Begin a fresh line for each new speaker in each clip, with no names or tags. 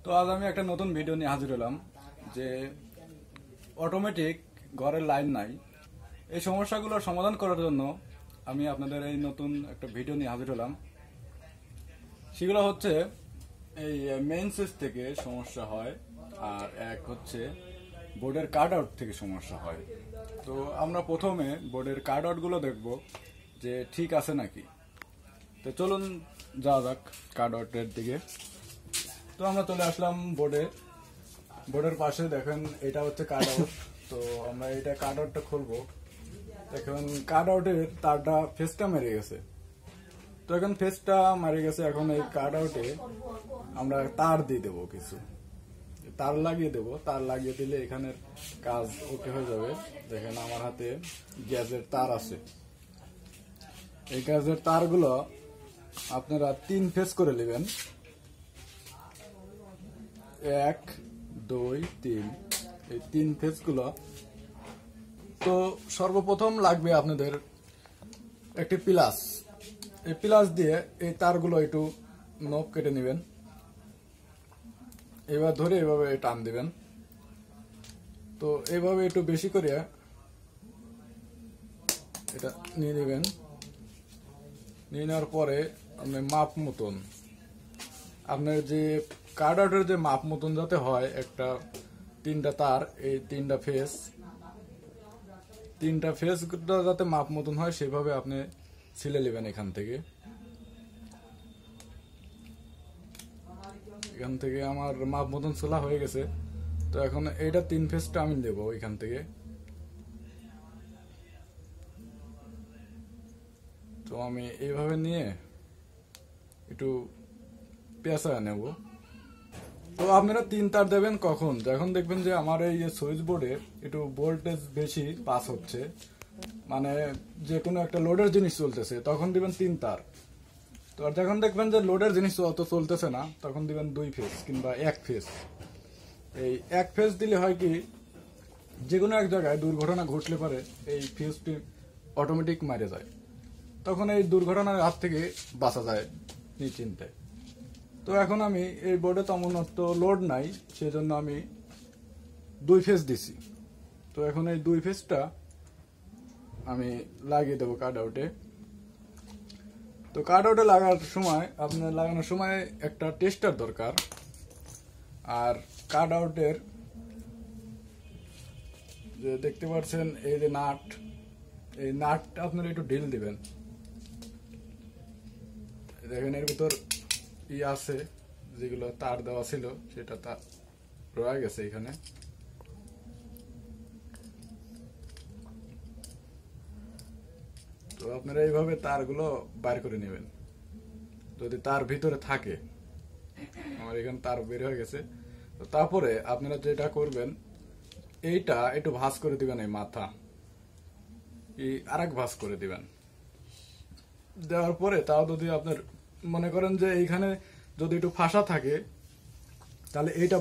তো আজ আমি একটা নতুন ভিডিও নিয়ে হাজির হলাম যে অটোমেটিক ঘরের লাইন নাই, এই সমস্যাগুলোর সমাধান করার জন্য আমি আপনাদের এই নতুন একটা ভিডিও নিয়ে হাজির হলাম। সেগুলো হচ্ছে এই মেইন সুইচ থেকে সমস্যা হয়, আর এক হচ্ছে বোর্ডের কাট আউট থেকে সমস্যা হয়। তো আমরা প্রথমে বোর্ডের কাট আউটগুলো দেখব যে ঠিক আছে নাকি। তো চলুন যাওয়া যাক কাট আউটের দিকে। তো আমরা চলে আসলাম বোর্ডের পাশে। দেখেন এটা হচ্ছে কাট আউট। তো আমরা এটা কাট আউটটা খুলবো। এখন কাট আউটের তারটা ফেসটা মেরে গেছে। তো এখন ফেসটা মারে গেছে। এখন এই কাট আউটে আমরা তার দিয়ে দেবো, কিছু তার লাগিয়ে দেবো। তার লাগিয়ে দিলে এখানের কাজ ওকে হয়ে যাবে। দেখেন আমার হাতে গ্যাসের তার আছে। এই গ্যাসের তারগুলো আপনারা 3 ফেস করে নেবেন, 1 2 3, এই 3 ফেস গুলো। তো সর্বপ্রথম লাগবে আপনাদের একটি প্লাস। এই প্লাস দিয়ে এই তারগুলো একটু নব কেটে নেবেন। এবার ধরে এভাবে টান দিবেন। তো এইভাবে একটু বেশি করে এটা নিয়ে নেবেন। নিয়ে নেওয়ার পরে আপনি মাপ মতন, আপনার যে কাট আউটের যে মাপ মতন যাতে হয়, একটা 3টা তার, এই 3টা ফেস যাতে মাপ মতন হয় সেভাবে আপনি ছিলে নেবেন। এখান থেকে আমার মাপ মতন ছোলা হয়ে গেছে। তো এখন এইটা 3 ফেসটা আমি দেব এখান থেকে। তো আমি এইভাবে নিয়ে একটু পেঁচা নেব। তো আপনারা 3 তার দেবেন কখন? যখন দেখবেন যে আমার এই সুইচ বোর্ডে একটু ভোল্টেজ বেশি পাস হচ্ছে, মানে যে কোনো একটা লোডের জিনিস চলতেছে, তখন দিবেন 3 তার। তো আর যখন দেখবেন যে লোডের জিনিস অত চলতেছে না, তখন দিবেন 2 ফেস কিংবা 1 ফেস। এই 1 ফেস দিলে হয় কি, যে কোনো এক জায়গায় দুর্ঘটনা ঘটলে পারে এই ফিউজটি অটোমেটিক মারে যায়। তখন এই দুর্ঘটনার হাত থেকে বাঁচা যায় নিশ্চিন্তে। তো এখন আমি এই বোর্ডে তেমন তো লোড নাই, সেজন্য আমি 2 ফেস দিছি। তো এখন এই 2 ফেসটা আমি লাগিয়ে দেবো কাট আউটে। তো কাট আউটে লাগানোর সময় একটা টেস্টার দরকার। আর কাট আউটের যে দেখতে পাচ্ছেন এই যে নাট, এই নাটটা আপনারা একটু ঢিল দিবেন। দেখেন এর ভিতর আছে, যেগুলো তার দেওয়া ছিল সেটা তার রয়ে গেছে এখানে। তো আপনারা এইভাবে তারগুলো বাইর করে নেবেন যদি তার ভিতরে থাকে। আমার এখানে তার বের হয়ে গেছে। তো তারপরে আপনারা যেটা করবেন, এইটা একটু ভাঁজ করে দিবেন, এই মাথা আরেক ভাঁজ করে দিবেন। দেওয়ার পরে তাও যদি আপনার মনে করেন যে এইখানে যদি একটু ফাঁসা থাকে, তাহলে এইটা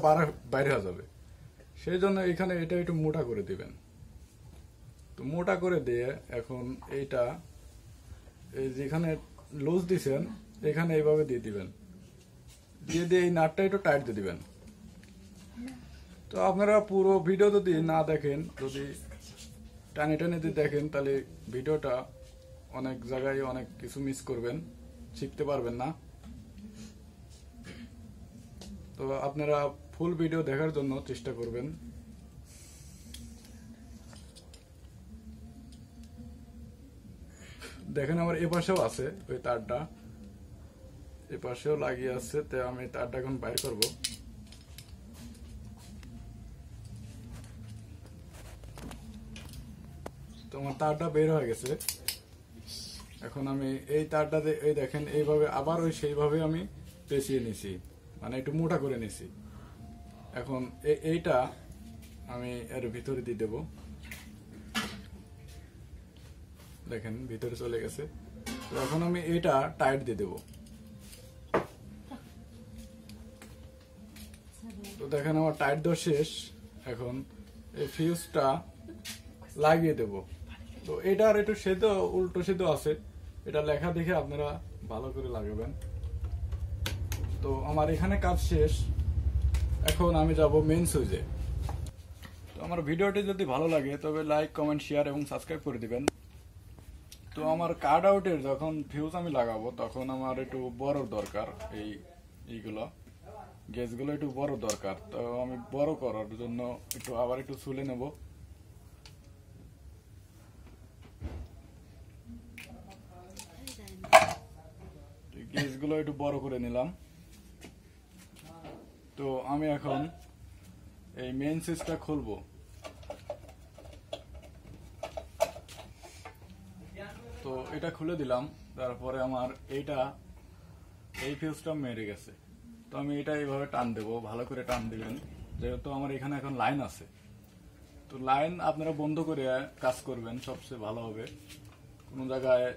বাইরে হয়ে যাবে। সেই জন্য এইখানে এটা একটু মোটা করে দিবেন। তো মোটা করে দিয়ে এখন এইটা এই যেখানে লুজ দিছেন এখানে এইভাবে দিয়ে দিবেন। দিয়ে এই নাটটা একটু টাইট দিয়ে দিবেন। তো আপনারা পুরো ভিডিও যদি না দেখেন, যদি টানে যদি দেখেন, তাহলে ভিডিওটা অনেক জায়গায় অনেক কিছু মিস করবেন, শিখতে পারবেন না। তো আপনারা ফুল ভিডিও দেখার জন্য চেষ্টা করবেন। দেখেন আমার এপাশেও আছে ওই তারটা, এপাশেও লাগিয়ে আছে। তো আমি তারটা এখন বাইর করব। তো আমার তারটা বের হয়ে গেছে। এখন আমি এই তারটাতে এই দেখেন এইভাবে আবার সেইভাবে আমি পেঁচিয়ে নিছি, মানে একটু মোটা করে নিছি। এখন এইটা আমি এর ভিতরে দিয়ে দেব। দেখেন ভিতরে চলে গেছে। তো এখন আমি এইটা টাইট দিয়ে দেব। তো দেখেন আমার টাইট দেওয়া শেষ। এখন এই ফিউজটা লাগিয়ে দেব। তো এটার একটু উল্টো সিধে আছে, এটা লেখা দেখে আপনারা ভালো করে লাগাবেন। তো আমার এখানে কাজ শেষ। এখন আমি যাব মেইন সুইচে। তো আমার ভিডিওটি যদি ভালো লাগে তবে লাইক, কমেন্ট, শেয়ার এবং সাবস্ক্রাইব করে দিবেন। তো আমার কাট আউটের যখন ফিউজ আমি লাগাবো তখন আমার একটু বড় দরকার, এইগুলো গেজগুলো একটু বড় দরকার। তো আমি বড় করার জন্য আবার একটু ছুলে নেব। গেজগুলো একটু বড় করে নিলাম। তো আমি এখন এই মেইন সুইচটা খুলবো। তো এটা খুলে দিলাম। তারপরে আমার এই ফিউজটা মেরে গেছে। তো আমি এটা এইভাবে টান দেবো, ভালো করে টান দিবেন, যেহেতু আমার এখানে এখন লাইন আছে। তো লাইন আপনারা বন্ধ করে কাজ করবেন, সবচেয়ে ভালো হবে। কোনো জায়গায়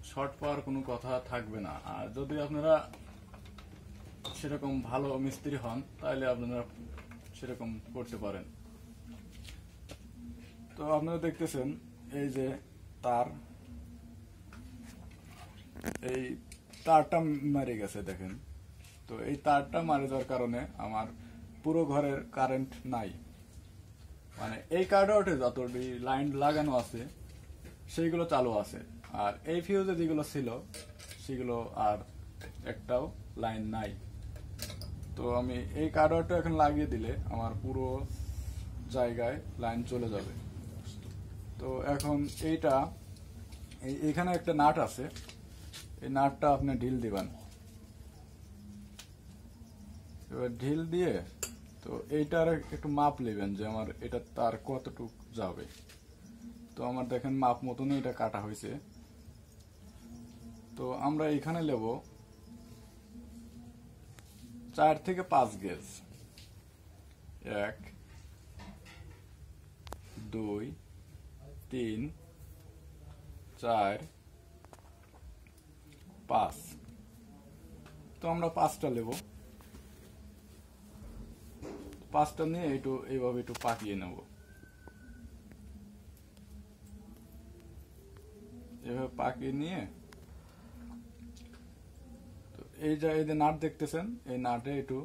শর্ট পাওয়ার কোনো কথা থাকবে না। আর যদি আপনারা সেরকম ভালো মিস্ত্রি হন তাহলে আপনারা সেরকম করতে পারেন। তো আপনারা দেখতেছেন এই যে এই তারটা মারে গেছে, দেখেন। তো এই তারটা মারে যাওয়ার কারণে আমার পুরো ঘরের কারেন্ট নাই। মানে এই কাট আউটে যতটি লাইন লাগানো আছে সেইগুলো চালু আছে, আর এই ফিউজে যেগুলো ছিল সেগুলো আর একটাও লাইন নাই। তো আমি এই কাট আউটটা এখন লাগিয়ে দিলে আমার পুরো জায়গায় লাইন চলে যাবে। তো এখন এইখানে একটা নাট আছে, এই নাটটা আপনি ঢিল দিবেন। এবার ঢিল দিয়ে তো এইটার একটু মাপ নেবেন যে আমার এটা তার কতটুক যাবে। তো আমার দেখেন মাপ মতন এটা কাটা হয়েছে। তো আমরা এখানে নেব 4 থেকে 5 গেজ। 1 2 3 4 5। তো আমরা 5টা নেব। 5টা নিয়ে এইভাবে একটু পাকিয়ে নেব। এভাবে পাকিয়ে নিয়ে তো এই যে নাট দেখতেছেন, এই নাটে একটু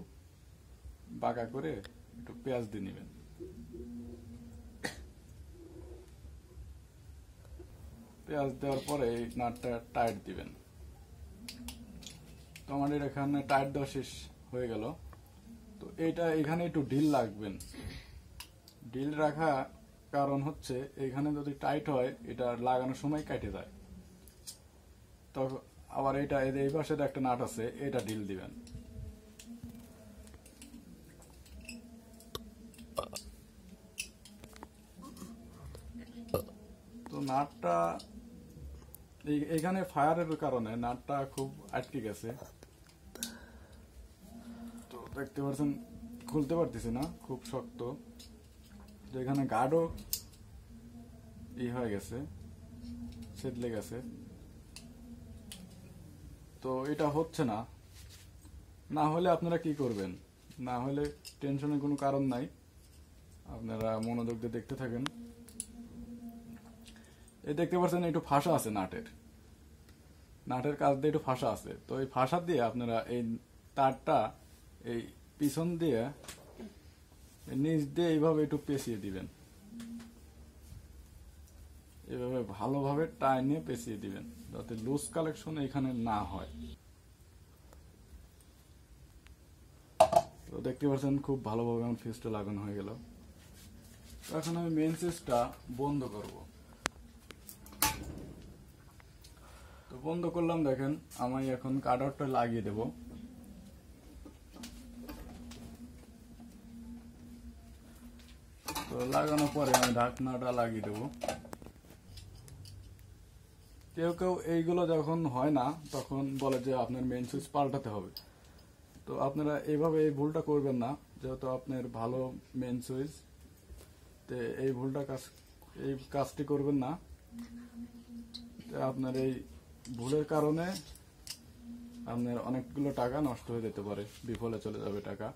বাঁকা করে একটু পেঁয়াজ দিয়ে নেবেন। পেঁয়াজ দেওয়ার পরে এই নাটটা টাইট দিবেন। তো আমাদের এখানে টাইট দেওয়া শেষ হয়ে গেল। তো এখানে একটু ঢিল রাখবেন। ঢিল রাখা কারণ হচ্ছে এখানে যদি টাইট হয় এটা লাগানোর সময় কেটে যায়। তো আবার এই পাশে একটা নাট আছে, এটা ঢিল দিবেন। তো নাটটা এখানে ফায়ারের কারণে নাটটা খুব আটকে গেছে। তো দেখতে পাচ্ছেন খুলতে পারতেছি না, খুব শক্ত। যেখানে গার্ডও হয়ে গেছে, ছেদলে গেছে। তো এটা হচ্ছে না। না হলে আপনারা কি করবেন? না হলে টেনশনের কোনো কারণ নাই, আপনারা মনোযোগ দিয়ে দেখতে থাকেন। এই দেখতে পাচ্ছেন একটু ফাঁসা আছে, নাটের কাজ দিয়ে একটু ফাঁসা আছে। তো এই ফাঁসা দিয়ে আপনারা এই তারটা এই পিছন দিয়ে নিচ দিয়ে এইভাবে একটু পেঁচিয়ে দিবেন। এভাবে ভালোভাবে টাইনে পেঁচিয়ে দিবেন যাতে লুজ কালেকশন এখানে না হয়। তো দেখতে পাচ্ছেন খুব ভালোভাবে আমার ফিউজটা লাগানো হয়ে গেল। তো এখন আমি মেইন সুইচটা বন্ধ করব। তো বন্ধ করলাম, দেখেন আমি এখন কাট আউটটা লাগিয়ে দেব। তো লাগানোর পরে আমি ঢাকনাটা লাগিয়ে দেব। কেউ কেউ এইগুলো যখন হয় না তখন বলে যে আপনার মেইন সুইচ পাল্টাতে হবে। তো আপনারা এইভাবে এই ভুলটা করবেন না, যেহেতু আপনার ভালো মেইন সুইচ। তো এই কাজটি করবেন না। আপনার এই ভুলের কারণে আপনার অনেকগুলো টাকা নষ্ট হয়ে যেতে পারে, বিফলে চলে যাবে টাকা।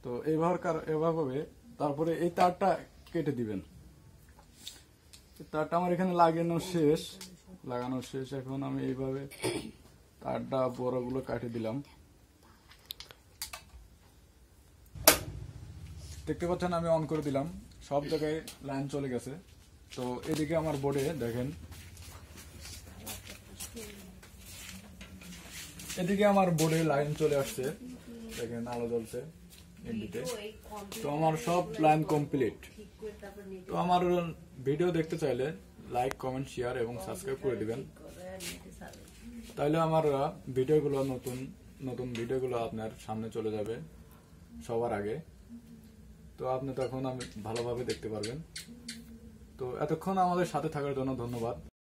তো এভাবে তারপরে এই তারটা কেটে দিবেন। তারটা আমার এখানে লাগানো শেষ। এখন আমি এইভাবে তারটা বড়গুলো কাটে দিলাম। দেখতে পাচ্ছেন আমি অন করে দিলাম, সব জায়গায় লাইন চলে গেছে। তো এদিকে আমার বোর্ডে দেখেন, এদিকে আমার বোর্ডে লাইন চলে আসছে, দেখেন আলো জ্বলছে এমনিতে। তো আমার সব লাইন কমপ্লিট। তো আমার ভিডিও দেখতে চাইলে লাইক, কমেন্ট, শেয়ার এবং সাবস্ক্রাইব করে দিবেন, তাহলে আমার ভিডিওগুলো নতুন নতুন ভিডিওগুলো আপনার সামনে চলে যাবে সবার আগে। তো আপনি তখন ভালোভাবে দেখতে পারবেন। তো এতক্ষণ আমাদের সাথে থাকার জন্য ধন্যবাদ।